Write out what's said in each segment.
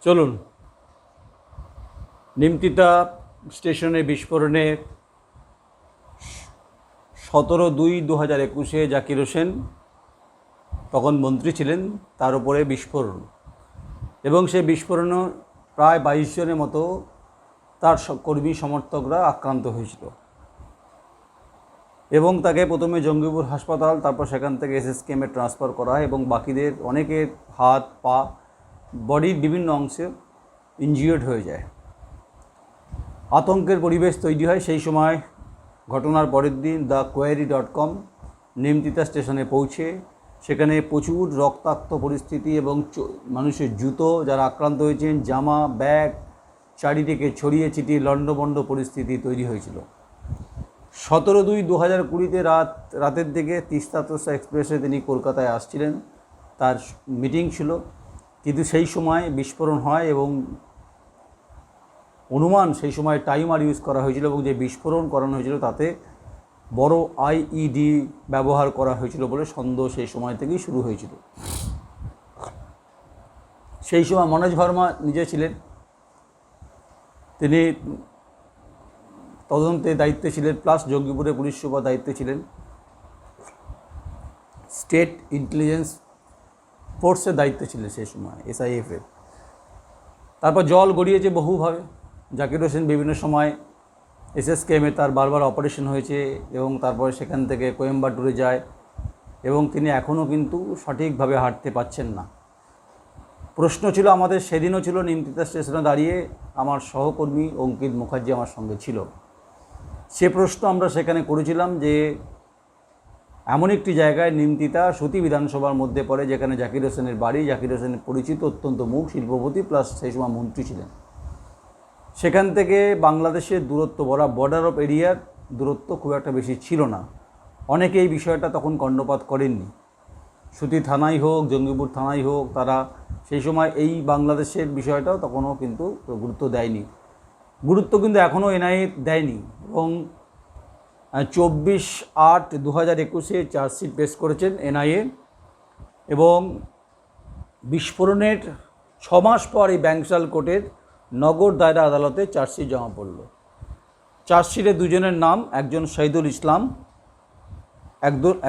চলুন, নিমতিতা স্টেশনে বিস্ফোরণে 17/2/2021 জাকির হোসেন তখন মন্ত্রী ছিলেন, তার উপরে বিস্ফোরণ, এবং সেই বিস্ফোরণে প্রায় 22 জনের মতো তার কর্মী সমর্থকরা আক্রান্ত হয়েছিল এবং তাকে প্রথমে জঙ্গিপুর হাসপাতাল, তারপর সেখান থেকে এসএসকেএমে ট্রান্সফার করা হয় এবং বাকিদের অনেকের হাত পা বডির বিভিন্ন অংশে ইনজিওর্ড হয়ে যায়। আতঙ্কের পরিবেশ তৈরি হয়। সেই সময় ঘটনার পরের দিন thequery.com নিমতিতা স্টেশনে পৌঁছে সেখানে প্রচুর রক্তাক্ত পরিস্থিতি এবং মানুষের জুতো, যারা আক্রান্ত হয়েছেন, জামা, ব্যাগ চারিদিকে ছড়িয়ে ছিটিয়ে লণ্ডভণ্ড পরিস্থিতি তৈরি হয়েছিল। 17/2/2020 রাতের দিকে তিস্তা তোর্ষা এক্সপ্রেসে তিনি কলকাতায় আসছিলেন, তার মিটিং ছিল, কিন্তু সেই সময় বিস্ফোরণ হয় এবং অনুমান সেই সময় টাইমার ইউজ করা হয়েছিল এবং যে বিস্ফোরণ করানো হয়েছিল তাতে বড় আইইডি ব্যবহার করা হয়েছিল বলে সন্দেহ সেই সময় থেকেই শুরু হয়েছিল। সেই সময় মনোজ ভার্মা নিজে ছিলেন, তিনি তদন্তের দায়িত্বে ছিলেন, প্লাস জঙ্গিপুরে পুলিশ সুপার দায়িত্বে ছিলেন, স্টেট ইন্টেলিজেন্স ফোর্সের দায়িত্বে ছিলেন সেই সময়, SIF-এর। তারপর জল গড়িয়েছে বহুভাবে। জাকির হোসেন বিভিন্ন সময় এসএসকেএমে তার বারবার অপারেশন হয়েছে এবং তারপরে সেখান থেকে কোয়েম্বাটুরে যায় এবং তিনি এখনও কিন্তু সঠিকভাবে হাঁটতে পারছেন না। প্রশ্ন ছিল আমাদের, সেদিনও ছিল নিমতিতা স্টেশনে দাঁড়িয়ে আমার সহকর্মী অঙ্কিত মুখার্জি আমার সঙ্গে ছিল, সে প্রশ্ন আমরা সেখানে করেছিলাম যে এমন একটি জায়গায় নিমতিতা সতী বিধানসভার মধ্যে পড়ে যেখানে জাকির হোসেনের বাড়ি, জাকির হোসেনের পরিচিত অত্যন্ত মুখ, শিল্পপতি, প্লাস সেই সময় মন্ত্রী ছিলেন। সেখান থেকে বাংলাদেশের দূরত্ব, বর্ডার অফ এরিয়ার দূরত্ব খুব একটা বেশি ছিল না। অনেকে এই বিষয়টা তখন কর্ণপাত করেননি। সতী থানাই হোক, জঙ্গিপুর থানাই হোক, তারা সেই সময় এই বাংলাদেশের বিষয়টাও তখনও কিন্তু গুরুত্ব দেয়নি। গুরুত্ব কিন্তু এখনও এনআইএ দেয়নি এবং 24/8/2021 চার্জশিট পেশ করেছেন এনআইএ এবং বিস্ফোরণের 6 মাস পর এই ব্যাংশাল কোর্টের নগর দায়রা আদালতে চার্জশিট জমা পড়ল। চার্জশিটে দুজনের নাম, একজন শহীদুল ইসলাম,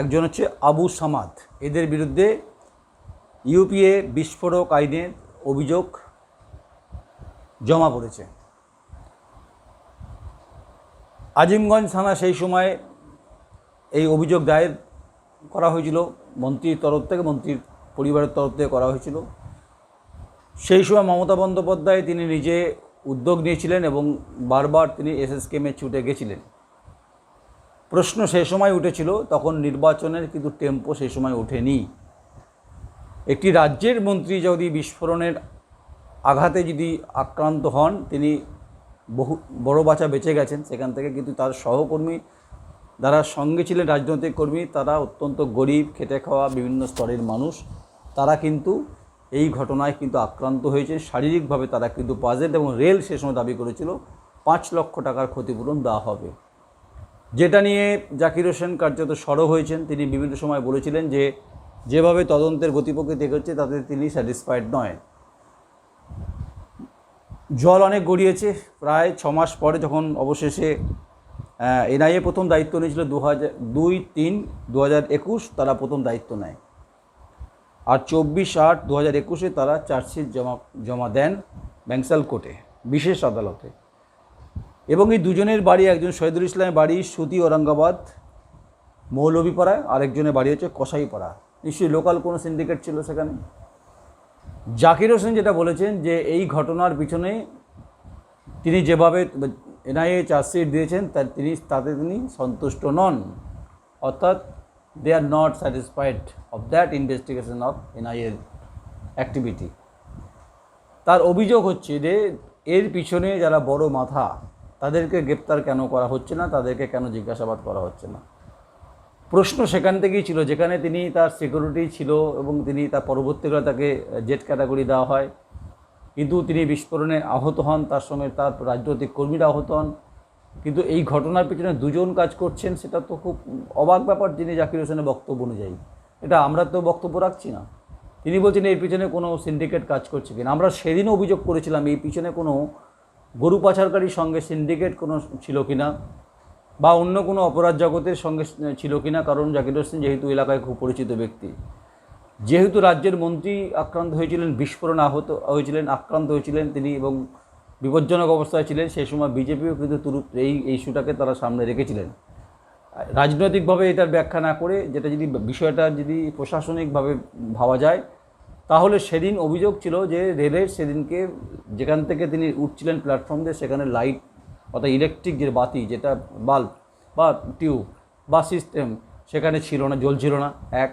একজন হচ্ছে আবু সামাদ। এদের বিরুদ্ধে ইউপিএ বিস্ফোরক আইনের অভিযোগ জমা পড়েছে। আজিমগঞ্জ থানা সেই সময় এই অভিযোগ দায়ের করা হয়েছিল মন্ত্রীর তরফ থেকে, মন্ত্রীর পরিবারের তরফ থেকে করা হয়েছিল। সেই সময় মমতা বন্দ্যোপাধ্যায় তিনি নিজে উদ্যোগ নিয়েছিলেন এবং বারবার তিনি এসএসকেএমে ছুটে গেছিলেন। প্রশ্ন সেই সময় উঠেছিল, তখন নির্বাচনের কিন্তু টেম্পো সেই সময় ওঠেনি। একটি রাজ্যের মন্ত্রী যদি বিস্ফোরণের আঘাতে যদি আক্রান্ত হন, তিনি বড় বাঁচা বেঁচে গেছেন সেখান থেকে, কিন্তু তার সহকর্মী যারা সঙ্গে ছিলেন রাজনৈতিক কর্মী, তারা অত্যন্ত গরিব, খেটে খাওয়া বিভিন্ন স্তরের মানুষ, তারা কিন্তু এই ঘটনায় কিন্তু আক্রান্ত হয়েছে শারীরিকভাবে। তারা কিন্তু বাজেট এবং রেল সে সময় দাবি করেছিল 5 লক্ষ টাকার ক্ষতিপূরণ দেওয়া হবে, যেটা নিয়ে জাকির হোসেন কার্যত সরব হয়েছেন। তিনি বিভিন্ন সময় বলেছিলেন যে যেভাবে তদন্তের গতিপ্রকৃতি এগোচ্ছে তাতে তিনি স্যাটিসফাইড নয়। জল অনেক গড়িয়েছে। প্রায় 6 মাস পরে যখন অবশেষে এনআইএ প্রথম দায়িত্ব নিয়েছিল 2-3-2021 তারা প্রথম দায়িত্ব নেয়, আর 24/8/2021 তারা চার্জশিট জমা দেন ব্যাংশাল কোর্টে, বিশেষ আদালতে। এবং এই দুজনের বাড়ি, একজন শহীদুল ইসলামের বাড়ি সুতি ঔরঙ্গাবাদ মৌলভীপাড়ায়, আরেকজনের বাড়ি হচ্ছে কসাইপাড়া। নিশ্চয়ই লোকাল কোনো সিন্ডিকেট ছিল সেখানে। জাকির হোসেন যেটা বলেছেন যে এই ঘটনার পিছনে তিনি যেভাবে এনআইএ চার্জশিট দিয়েছেন তাতে তিনি সন্তুষ্ট নন, অর্থাৎ they are not satisfied of that investigation of এনআইএর অ্যাক্টিভিটি। তার অভিযোগ হচ্ছে যে এর পিছনে যারা বড় মাথা তাদেরকে গ্রেপ্তার কেন করা হচ্ছে না, তাদেরকে কেন জিজ্ঞাসাবাদ করা হচ্ছে না। প্রশ্ন সেখান থেকেই ছিল, যেখানে তিনি তার সিকিউরিটি ছিল এবং তিনি তার পরবর্তীকালে তাকে জেড ক্যাটাগরি দেওয়া হয়, কিন্তু তিনি বিস্ফোরণে আহত হন, তার সঙ্গে তার রাজনৈতিক কর্মীরা আহত হন। কিন্তু এই ঘটনার পিছনে দুজন কাজ করছেন, সেটা তো খুব অবাক ব্যাপার যিনি জাকির হোসেনের বক্তব্য অনুযায়ী। এটা আমরা তো বক্তব্য রাখছি না, তিনি বলছেন এর পিছনে কোনো সিন্ডিকেট কাজ করছে কিনা। আমরা সেদিন অভিযোগ করেছিলাম এই পিছনে কোনো গরু পাচারকারীর সঙ্গে সিন্ডিকেট কোনো ছিল কিনা বা অন্য কোনো অপরাধ জগতের সঙ্গে ছিল কিনা, কারণ জাকির হোসেন যেহেতু এলাকায় খুব পরিচিত ব্যক্তি, যেহেতু রাজ্যের মন্ত্রী আক্রান্ত হয়েছিলেন, বিস্ফোরণ আহত হয়েছিলেন, আক্রান্ত হয়েছিলেন তিনি এবং বিপজ্জনক অবস্থায় ছিলেন, সেই সময় বিজেপিও কিন্তু এই ইস্যুটাকে তারা সামনে রেখেছিলেন। রাজনৈতিকভাবে এটার ব্যাখ্যা না করে যেটা যদি বিষয়টা যদি প্রশাসনিকভাবে ভাবা যায়, তাহলে সেদিন অভিযোগ ছিল যে রেলের সেদিনকে যেখান থেকে তিনি উঠছিলেন প্ল্যাটফর্ম দিয়ে, সেখানে লাইট অর্থাৎ ইলেকট্রিক যে বাতি, যেটা বাল্ব বা টিউব বা সিস্টেম সেখানে ছিল না, জ্বলছিল না। এক,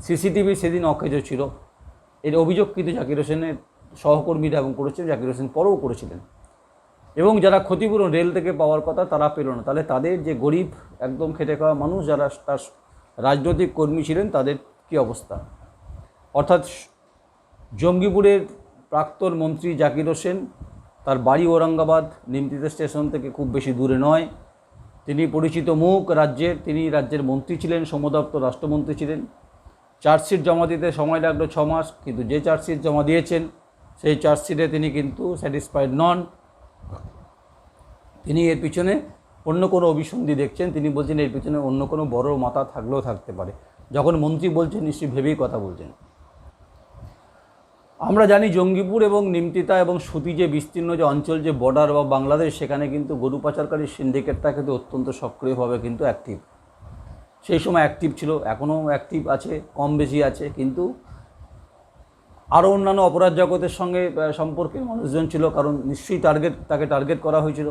সিসিটিভি সেদিন অকেজো ছিল। এর অভিযোগ কিন্তু জাকির হোসেনের সহকর্মীরা এবং করেছেন, জাকির হোসেন পরেও করেছিলেন। এবং যারা ক্ষতিপূরণ রেল থেকে পাওয়ার কথা তারা পেল না, তাহলে তাদের যে গরিব একদম খেটে খাওয়া মানুষ যারা তার রাজনৈতিক কর্মী ছিলেন তাদের কী অবস্থা। অর্থাৎ জঙ্গিপুরের প্রাক্তন মন্ত্রী জাকির হোসেন, তার বাড়ি ঔরঙ্গাবাদ নিমতিতা স্টেশন থেকে খুব বেশি দূরে নয়, তিনি পরিচিত মুখ রাজ্যের, তিনি রাজ্যের মন্ত্রী ছিলেন, শ্রম দপ্তর রাষ্ট্রমন্ত্রী ছিলেন। চার্জশিট জমা দিতে সময় লাগলো 6 মাস, কিন্তু যে চার্জশিট জমা দিয়েছেন সেই চার্জশিটে তিনি কিন্তু স্যাটিসফাইড নন। তিনি এর পিছনে অন্য কোনো অভিসন্ধি দেখছেন, তিনি বলছেন এর পিছনে অন্য কোনো বড় মাথা থাকলেও থাকতে পারে। যখন মন্ত্রী বলছেন নিশ্চয়ই ভেবেই কথা বলছেন। আমরা জানি জঙ্গিপুর এবং নিমতিতা এবং সুতি যে বিস্তীর্ণ যে অঞ্চল, যে বর্ডার বা বাংলাদেশ, সেখানে কিন্তু গরু পাচারকারীর সিন্ডিকেটটা কিন্তু অত্যন্ত সক্রিয়ভাবে কিন্তু অ্যাক্টিভ। সেই সময় অ্যাক্টিভ ছিল, এখনও অ্যাক্টিভ আছে, কম বেশি আছে, কিন্তু আরও অন্যান্য অপরাধ জগতের সঙ্গে সম্পর্কের মানুষজন ছিল, কারণ নিশ্চয়ই তাকে টার্গেট করা হয়েছিল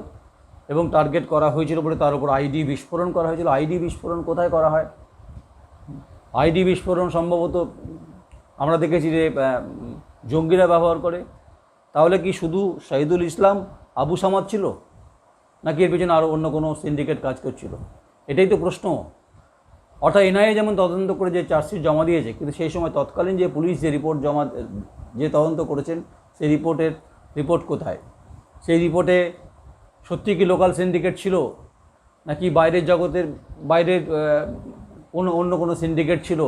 এবং টার্গেট করা হয়েছিল বলে তার উপর আইডি বিস্ফোরণ করা হয়েছিল। আইডি বিস্ফোরণ কোথায় করা হয়? আইডি বিস্ফোরণ সম্ভবত আমরা দেখেছি যে জঙ্গিরা ব্যবহার করে। তাহলে কি শুধু শহীদুল ইসলাম, আবু সামাদ ছিল, নাকি এর পেছনে আরও অন্য কোনো সিন্ডিকেট কাজ করছিল? এটাই তো প্রশ্ন। অর্থাৎ এনআইএ যেমন তদন্ত করে যে চার্জশিট জমা দিয়েছে, কিন্তু সেই সময় তৎকালীন যে পুলিশ যে যে তদন্ত করেছেন, সেই রিপোর্ট কোথায়? সেই রিপোর্টে সত্যি কি লোকাল সিন্ডিকেট ছিল, নাকি বাইরের জগতের বাইরের অন্য কোনো সিন্ডিকেট ছিল,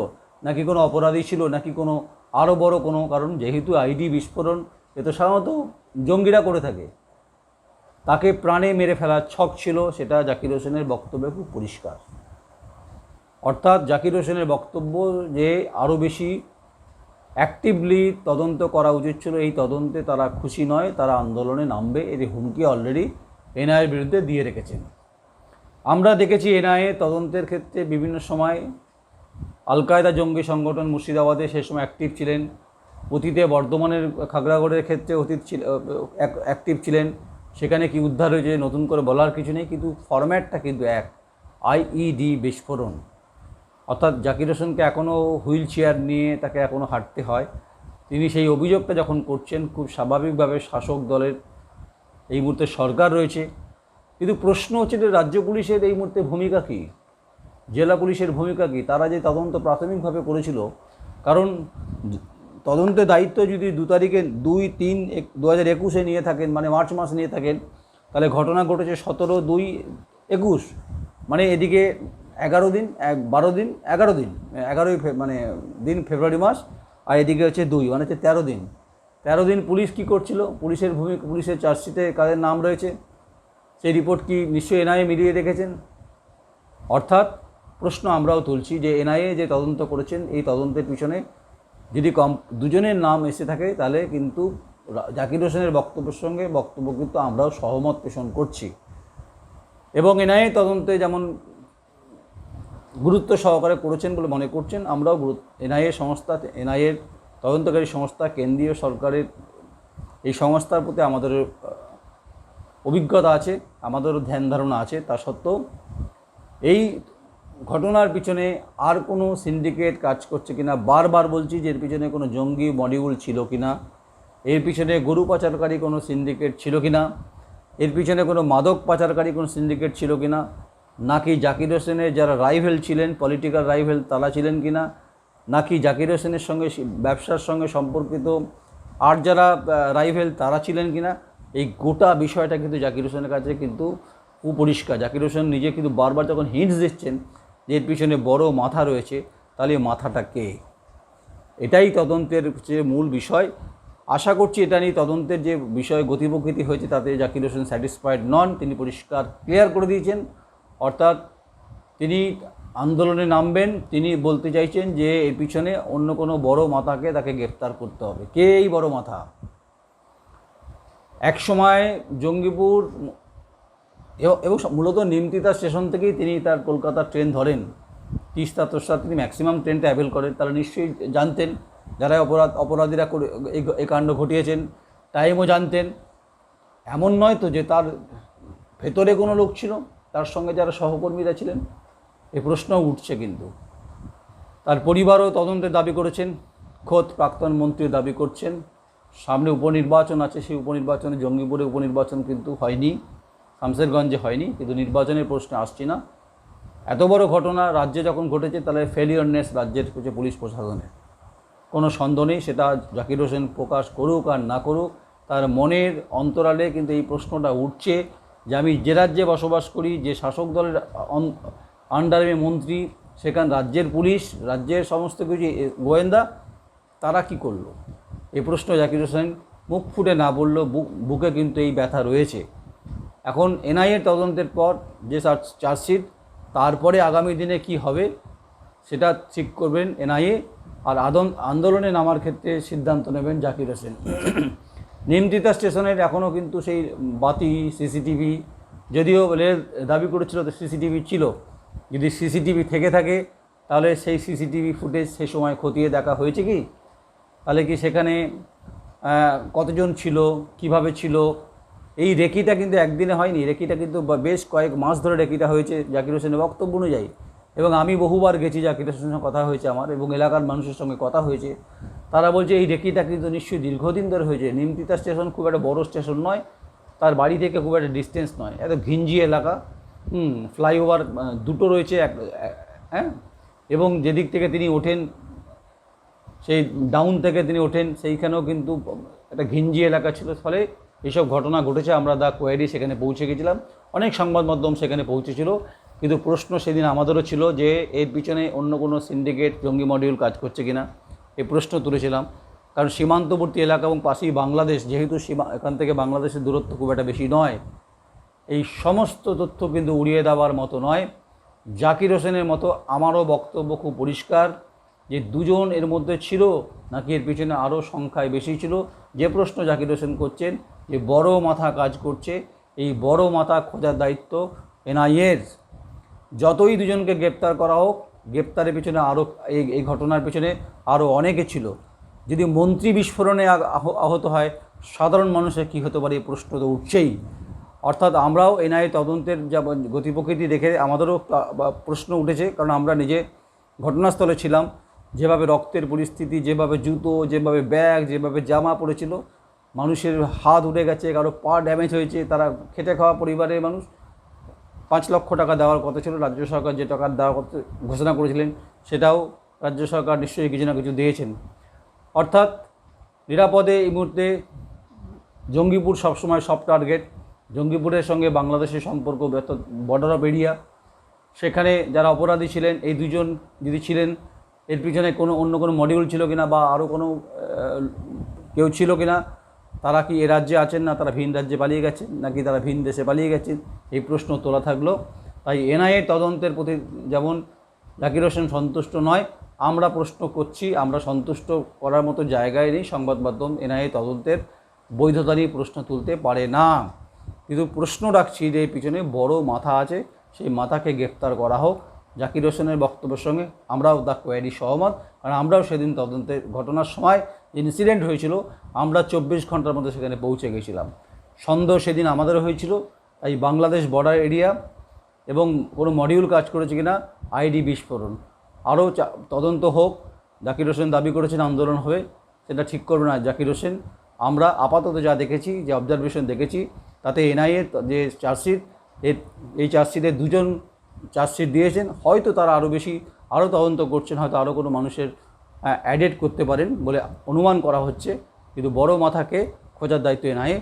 নাকি কোনো অপরাধী ছিল, নাকি কোনো আরও বড় কোনো? কারণ যেহেতু আইডি বিস্ফোরণ এ তো সাধারণত জঙ্গিরা করে থাকে, তাকে প্রাণে মেরে ফেলার ছক ছিল, সেটা জাকির হোসেনের বক্তব্যে খুব পরিষ্কার। অর্থাৎ জাকির হোসেনের বক্তব্য যে আরও বেশি অ্যাক্টিভলি তদন্ত করা উচিত ছিল, এই তদন্তে তারা খুশি নয়, তারা আন্দোলনে নামবে, এর হুমকি অলরেডি এনআইএর বিরুদ্ধে দিয়ে রেখেছেন। আমরা দেখেছি এনআইএ তদন্তের ক্ষেত্রে বিভিন্ন সময় আল কায়দা জঙ্গি সংগঠন মুর্শিদাবাদে সেই সময় অ্যাক্টিভ ছিলেন, অতীতে বর্ধমানের খাগড়াগড়ের ক্ষেত্রে অ্যাক্টিভ ছিলেন। সেখানে কি উদ্ধার হয়েছে নতুন করে বলার কিছু নেই, কিন্তু ফরম্যাটটা কিন্তু এক, আইইডি বিস্ফোরণ। অর্থাৎ জাকির হোসেনকে এখনও হুইল চেয়ার নিয়ে তাকে এখনও হাঁটতে হয়। তিনি সেই অভিযোগটা যখন করছেন, খুব স্বাভাবিকভাবে শাসক দলের এই মুহূর্তে সরকার রয়েছে, কিন্তু প্রশ্ন হচ্ছে যে রাজ্য পুলিশের এই মুহূর্তে ভূমিকা কী, জেলা পুলিশের ভূমিকা কী? তারা যে তদন্ত প্রাথমিকভাবে করেছিল, কারণ তদন্তের দায়িত্ব যদি 2 তারিখে 2-3-2021 নিয়ে থাকেন, মানে মার্চ মাস নিয়ে থাকেন, তাহলে ঘটনা ঘটেছে 17-2-21, মানে এদিকে 11 দিন 11 দিন ফেব্রুয়ারি মাস, আর এদিকে হচ্ছে 2, মানে হচ্ছে 13 দিন। 13 দিন পুলিশ কী করছিল? পুলিশের চার্জশিটে কাদের নাম রয়েছে সেই রিপোর্ট কি নিশ্চয়ই এনআইএ মিলিয়ে দেখেছেন? অর্থাৎ প্রশ্ন আমরাও তুলছি যে এনআইএ যে তদন্ত করেছেন, এই তদন্তের পিছনে যদি দুজনের নাম এসে থাকে, তাহলে কিন্তু জাকির হোসেনের বক্তব্যের সঙ্গে কিন্তু আমরাও সহমত পোষণ করছি। এবং এনআইএ তদন্তে যেমন গুরুত্ব সহকারে করেছেন বলে মনে করছেন, আমরাও এনআইএর তদন্তকারী সংস্থা, কেন্দ্রীয় সরকারের এই সংস্থার প্রতি আমাদের অভিজ্ঞতা আছে, আমাদেরও ধ্যান ধারণা আছে। তা সত্ত্বেও এই ঘটনার পিছনে আর কোনো সিন্ডিকেট কাজ করছে কিনা, বারবার বলছি যে এর পিছনে কোনো জঙ্গি মডিউল ছিল কিনা, এর পিছনে গরু পাচারকারী কোনো সিন্ডিকেট ছিল কিনা, এর পিছনে কোনো মাদক পাচারকারী কোনো সিন্ডিকেট ছিল কিনা, নাকি জাকির হোসেনের যারা রাইভেল ছিলেন, পলিটিক্যাল রাইভেল তারা ছিলেন কিনা, নাকি জাকির হোসেনের সঙ্গে ব্যবসার সঙ্গে সম্পর্কিত আর যারা রাইভেল তারা ছিলেন কিনা, এই গোটা বিষয়টা কিন্তু জাকির হোসেনের কাছে কিন্তু কুপরিষ্কার। জাকির হোসেন নিজে কিন্তু বারবার যখন হিন্টস দিচ্ছেন যে এর পিছনে বড় মাথা রয়েছে, তাহলে মাথাটা কে? এটাই তদন্তের যে মূল বিষয়। আশা করছি এটা নিয়ে তদন্তের যে বিষয় গতিপ্রকৃতি হয়েছে তাতে জাকির হোসেন স্যাটিসফাইড নন। তিনি পরিষ্কার ক্লিয়ার করে দিয়েছেন, অর্থাৎ তিনি আন্দোলনে নামবেন। তিনি বলতে চাইছেন যে এর পিছনে অন্য কোনো বড় মাথাকে তাকে গ্রেপ্তার করতে হবে। কে এই বড় মাথা? এক সময় জঙ্গিপুর এবং মূলত নিমতিতা স্টেশন থেকেই তিনি তার কলকাতার ট্রেন ধরেন। তিস্তা তোস্তা তিনি ম্যাক্সিমাম ট্রেনটা অ্যাভেল করেন। তারা নিশ্চয়ই জানতেন যারা অপরাধীরা এই কাণ্ড ঘটিয়েছেন, টাইমও জানতেন। এমন নয় তো যে তার ভেতরে কোনো লোক ছিল, তার সঙ্গে যারা সহকর্মীরা ছিলেন, এই প্রশ্ন উঠছে। কিন্তু তার পরিবারও তদন্তের দাবি করেছেন, খোদ প্রাক্তন মন্ত্রীও দাবি করছেন। সামনে উপনির্বাচন আছে, সেই উপনির্বাচনে জঙ্গিপুরে উপনির্বাচন কিন্তু হয়নি, শামসেরগঞ্জে হয়নি, কিন্তু নির্বাচনের প্রশ্নে আসছি না। এত বড় ঘটনা রাজ্যে যখন ঘটেছে তাহলে ফেলিওরনেস রাজ্যের পুলিশ প্রশাসনের কোনো সন্দেহ নেই। সেটা জাকির হোসেন প্রকাশ করুক আর না করুক, তার মনের অন্তরালে কিন্তু এই প্রশ্নটা উঠছে যে আমি যে রাজ্যে বসবাস করি, যে শাসক দলের আন্ডারে মন্ত্রী, সেখানে রাজ্যের পুলিশ, রাজ্যের সমস্ত কিছু গোয়েন্দা, তারা কি করলো? এই প্রশ্ন জাকির হোসেন মুখ ফুটে না বললেও বুকে কিন্তু এই ব্যথা রয়েছে। এখন এনআইএর তদন্তের পর যে চার্জশিট, তারপরে আগামী দিনে কি হবে সেটা ঠিক করবেন এনআইএ, আর আন্দোলনে নামার ক্ষেত্রে সিদ্ধান্ত নেবেন জাকির হোসেন। নিমতিতা স্টেশনের এখনও কিন্তু সেই বাতি, সিসিটিভি, যদিও রেল দাবি করেছিল তো সিসিটিভি ছিল, যদি সিসিটিভি থেকে থাকে তাহলে সেই সিসিটিভি ফুটেজ সেই সময় খতিয়ে দেখা হয়েছে কি? তাহলে কি সেখানে কতজন ছিল, কিভাবে ছিল? এই রেকিটা কিন্তু একদিনে হয়নি, রেকিটা কিন্তু বেশ কয়েক মাস ধরে রেকিটা হয়েছে জাকির হোসেনের বক্তব্য অনুযায়ী। এবং আমি বহুবার গেছি, জাকির হোসেনের সঙ্গে কথা হয়েছে আমার, এবং এলাকার মানুষের সঙ্গে কথা হয়েছে। তারা বলছে এই রেকিটা কিন্তু নিশ্চয়ই দীর্ঘদিন ধরে হয়েছে। নিমতিতা স্টেশন খুব একটা বড় স্টেশন নয়, তার বাড়ি থেকে খুব একটা ডিস্টেন্স নয়, এত ঘিঞ্জি এলাকা। ফ্লাইওভার দুটো রয়েছে, হ্যাঁ, এবং যেদিক থেকে তিনি ওঠেন, সেই ডাউন থেকে তিনি ওঠেন, সেইখানেও কিন্তু একটা ঘিঞ্জি এলাকা ছিল। ফলে এইসব ঘটনা ঘটেছে। আমরা দ্য কোয়ারি সেখানে পৌঁছে গেছিলাম, অনেক সংবাদ মাধ্যম সেখানে পৌঁছেছিল। কিন্তু প্রশ্ন সেদিন আমাদেরও ছিল যে এর পিছনে অন্য কোনো সিন্ডিকেট, জঙ্গি মডিউল কাজ করছে কিনা, এই প্রশ্ন তুলেছিলাম। কারণ সীমান্তবর্তী এলাকা এবং পাশেই বাংলাদেশ, যেহেতু এখান থেকে বাংলাদেশের দূরত্ব খুব একটা বেশি নয়, এই সমস্ত তথ্য কিন্তু উড়িয়ে দেওয়ার মতো নয়। জাকির হোসেনের মতো আমারও বক্তব্য খুব পরিষ্কার যে দুজন এর মধ্যে ছিল, নাকি এর পিছনে আরও সংখ্যায় বেশি ছিল। যে প্রশ্ন জাকির হোসেন করছেন যে বড় মাথা কাজ করছে, এই বড় মাথা খোঁজার দায়িত্ব এনআইএর। যতই দুজনকে গ্রেপ্তার করা হোক, গ্রেপ্তারের পিছনে আরও এই ঘটনার পিছনে আরও অনেকে ছিল। যদি মন্ত্রী বিস্ফোরণে আহত হয়, সাধারণ মানুষের কী হতে পারে, এই প্রশ্ন তো উঠছেই। অর্থাৎ আমরাও এনআইএ তদন্তের যা গতিপ্রকৃতি দেখে আমাদেরও প্রশ্ন উঠেছে, কারণ আমরা নিজে ঘটনাস্থলে ছিলাম। যেভাবে রক্তের পরিস্থিতি, যেভাবে জুতো, যেভাবে ব্যাগ, যেভাবে জামা পড়েছিল, মানুষের হাত উঠে গেছে, কারো পা ড্যামেজ হয়েছে। তারা খেটে খাওয়া পরিবারের মানুষ। 5 লক্ষ টাকা দেওয়ার কথা ছিল, রাজ্য সরকার যে টাকা দেওয়ার কথা ঘোষণা করেছিলেন সেটাও রাজ্য সরকার নিশ্চয়ই কিছু না কিছু দিয়েছেন। অর্থাৎ নিরাপদে এই মুহূর্তে জঙ্গিপুর সবসময় সব টার্গেট। জঙ্গিপুরের সঙ্গে বাংলাদেশের সম্পর্ক বর্ডার অফ এরিয়া, সেখানে যারা অপরাধী ছিলেন, এই দুজন যদি ছিলেন, এর পিছনে অন্য কোনো মডিউল ছিল কিনা, বা আরও কোনো কেউ ছিল কিনা, তারা কি এ রাজ্যে আছেন, না তারা ভিন রাজ্যে পালিয়ে গেছেন, নাকি তারা ভিন দেশে পালিয়ে গেছেন, এই প্রশ্ন তোলা থাকলো। তাই এনআইএ তদন্তের প্রতি যেমন জাকির হোসেন সন্তুষ্ট নয়, আমরা প্রশ্ন করছি। আমরা সন্তুষ্ট করার মতো জায়গায় নেই। সংবাদ মাধ্যম এনআইএ তদন্তের বৈধতা নিয়ে প্রশ্ন তুলতে পারে না, কিন্তু প্রশ্ন রাখছি যে পিছনে বড় মাথা আছে, সেই মাথাকে গ্রেপ্তার করা হোক। জাকির হোসেনের বক্তব্যের সঙ্গে আমরাও দ্য কোয়ারি সহমত, কারণ আমরাও সেদিন তদন্তের ঘটনার সময় যে ইনসিডেন্ট হয়েছিল, আমরা 24 ঘন্টার মধ্যে সেখানে পৌঁছে গেছিলাম। সন্দেহ সেদিন আমাদেরও হয়েছিল। তাই বাংলাদেশ বর্ডার এরিয়া এবং কোনো মডিউল কাজ করেছে কিনা, আইডি বিস্ফোরণ, আরও তদন্ত হোক। জাকির হোসেন দাবি করেছেন আন্দোলন হবে, সেটা ঠিক করবে না জাকির হোসেন। আমরা আপাতত যা দেখেছি, যে অবজারভেশন দেখেছি, তাতে এনআইএর যে চার্জশিট, এই চার্জশিটের দুজন চার্জশিট দিয়েছেন। হয়তো তারা আরও তদন্ত করছেন, হয়তো আরও কোনো মানুষের অ্যাডেড করতে পারেন বলে অনুমান করা হচ্ছে। কিন্তু বড় মাথাকে খোঁজার দায়িত্ব এনআইএ।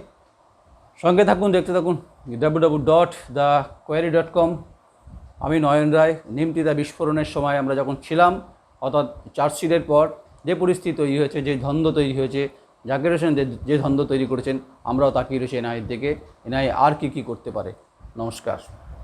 সঙ্গে থাকুন, দেখতে থাকুন www.thequery.com। আমি নয়ন রায়। নিমতিতা বিস্ফোরণের সময় আমরা যখন ছিলাম, অর্থাৎ চার্জশিটের পর যে পরিস্থিতি তৈরি হয়েছে, যে দ্বন্দ্ব তৈরি হয়েছে, জাকির হোসেন যে দ্বন্দ্ব তৈরি করেছেন, আমরাও তাকিয়ে রয়েছি এনআইয়ের দিকে। এনআইএ আর কী কী করতে পারে। নমস্কার।